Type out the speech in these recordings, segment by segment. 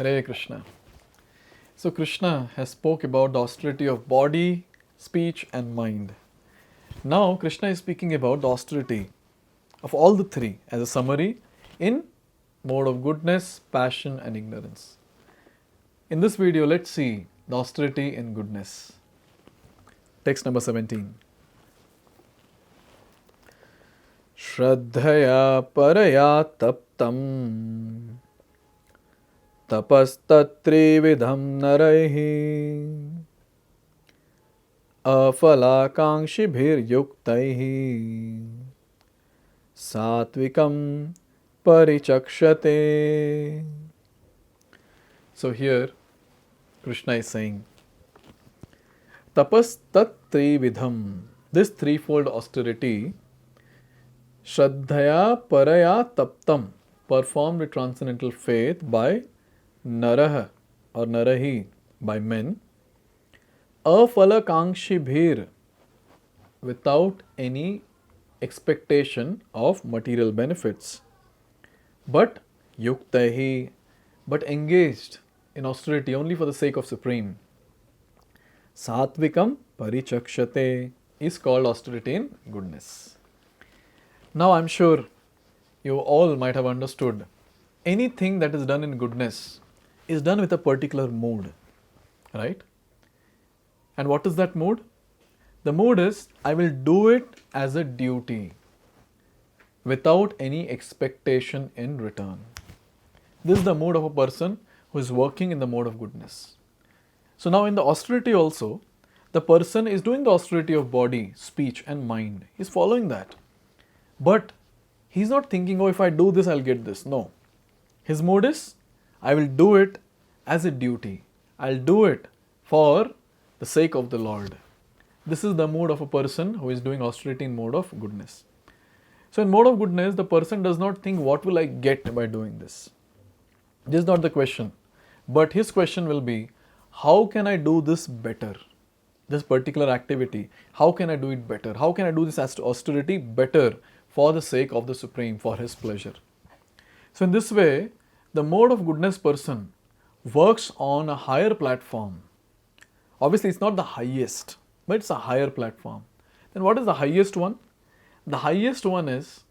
Hare Krishna. So Krishna has spoke about the austerity of body, speech and mind. Now Krishna is speaking about the austerity of all the three as a summary in mode of goodness, passion and ignorance. In this video, let's see the austerity in goodness. Text number 17. Shraddhaya paraya taptam tapastatrividham naraihi afalakankshibhir yuktaihi satvikam parichakshate. So here Krishna is saying tapas tat trividham, this threefold austerity, Shraddhaya paraya taptam, performed with transcendental faith by Naraha or Narahi, by men, afalakankshibhir, without any expectation of material benefits, but yuktahi, but engaged in austerity only for the sake of Supreme. Satvikam parichakshate is called austerity in goodness. Now I'm sure you all might have understood anything that is done in goodness is done with a particular mood, right? And what is that mood? The mood is I will do it as a duty without any expectation in return. This is the mood of a person who is working in the mode of goodness. So now in the austerity also, the person is doing the austerity of body, speech and mind. He is following that. But he is not thinking, oh, if I do this, I'll get this. No. His mood is, I will do it as a duty. I'll do it for the sake of the Lord. This is the mood of a person who is doing austerity in mode of goodness. So in mode of goodness, the person does not think, what will I get by doing this? This is not the question. But his question will be, how can I do this better? This particular activity, how can I do it better? How can I do this austerity better for the sake of the Supreme, for His pleasure? So in this way, the mode of goodness person works on a higher platform. Obviously, it's not the highest, but it's a higher platform. Then what is the highest one? The highest one is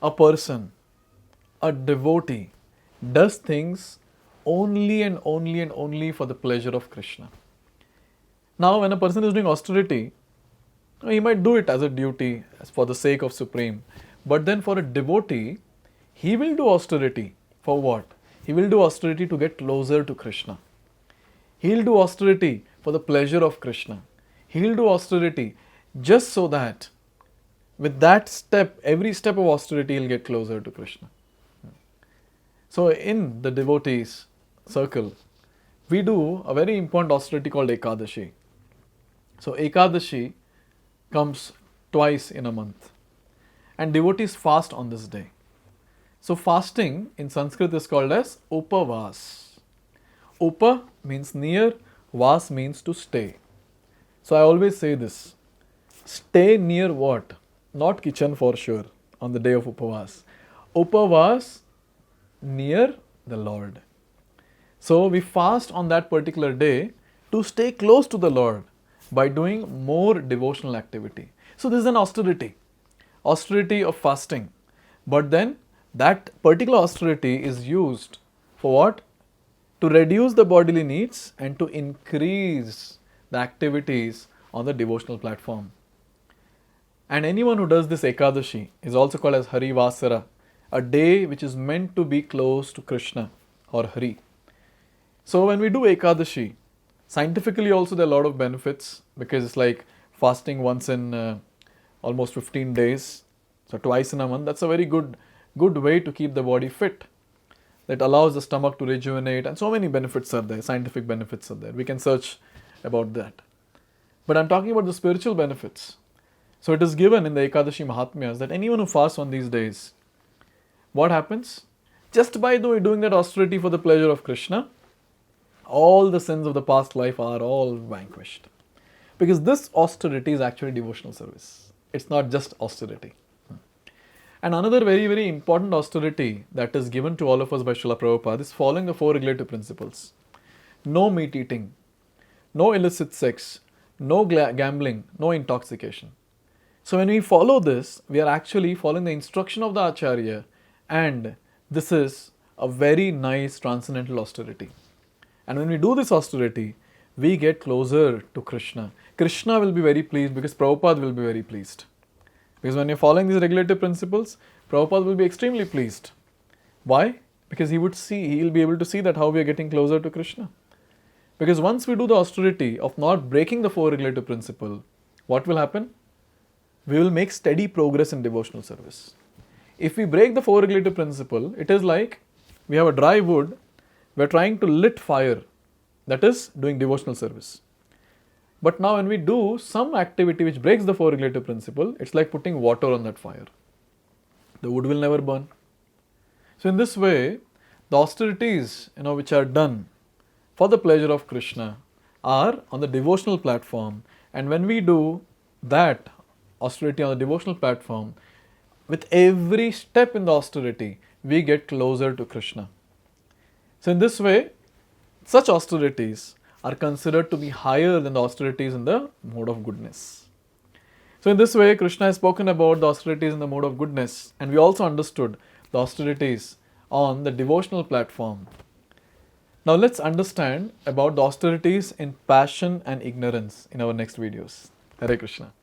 a person, a devotee, does things only and only and only for the pleasure of Krishna. Now, when a person is doing austerity, he might do it as a duty, as for the sake of Supreme. But then for a devotee, he will do austerity. For what? He will do austerity to get closer to Krishna. He will do austerity for the pleasure of Krishna. He will do austerity just so that with that step, every step of austerity, he will get closer to Krishna. So in the devotees circle, we do a very important austerity called Ekadashi. So Ekadashi comes twice in a month and devotees fast on this day. So fasting in Sanskrit is called as Upavas. Upa means near, Vas means to stay. So I always say this, stay near what? Not kitchen for sure on the day of Upavas. Upavas near the Lord. So we fast on that particular day to stay close to the Lord by doing more devotional activity. So this is an austerity of fasting. But then that particular austerity is used for what? To reduce the bodily needs and to increase the activities on the devotional platform. And anyone who does this Ekadashi is also called as Hari Vasara, a day which is meant to be close to Krishna or Hari. So when we do Ekadashi, scientifically also there are a lot of benefits because it's like fasting once in almost 15 days, so twice in a month. That's a very good way to keep the body fit. That allows the stomach to rejuvenate and so many benefits are there, scientific benefits are there. We can search about that. But I'm talking about the spiritual benefits. So it is given in the Ekadashi Mahatmyas that anyone who fasts on these days, what happens? Just by doing that austerity for the pleasure of Krishna, all the sins of the past life are all vanquished. Because this austerity is actually devotional service. It's not just austerity. And another very, very important austerity that is given to all of us by Srila Prabhupada is following the four regulative principles. No meat eating, no illicit sex, no gambling, no intoxication. So when we follow this, we are actually following the instruction of the Acharya, and this is a very nice transcendental austerity. And when we do this austerity, we get closer to Krishna. Krishna will be very pleased because Prabhupada will be very pleased. Because when you're following these regulative principles, Prabhupada will be extremely pleased. Why? Because he'll be able to see that how we are getting closer to Krishna. Because once we do the austerity of not breaking the four regulative principle, what will happen? We will make steady progress in devotional service. If we break the four regulative principle, it is like we have a dry wood, we are trying to lit fire, that is doing devotional service. But now when we do some activity which breaks the four regulative principle, it's like putting water on that fire. The wood will never burn. So in this way, the austerities which are done for the pleasure of Krishna are on the devotional platform, and when we do that austerity on the devotional platform, with every step in the austerity, we get closer to Krishna. So in this way, such austerities are considered to be higher than the austerities in the mode of goodness. So in this way, Krishna has spoken about the austerities in the mode of goodness, and we also understood the austerities on the devotional platform. Now let's understand about the austerities in passion and ignorance in our next videos. Hare Krishna.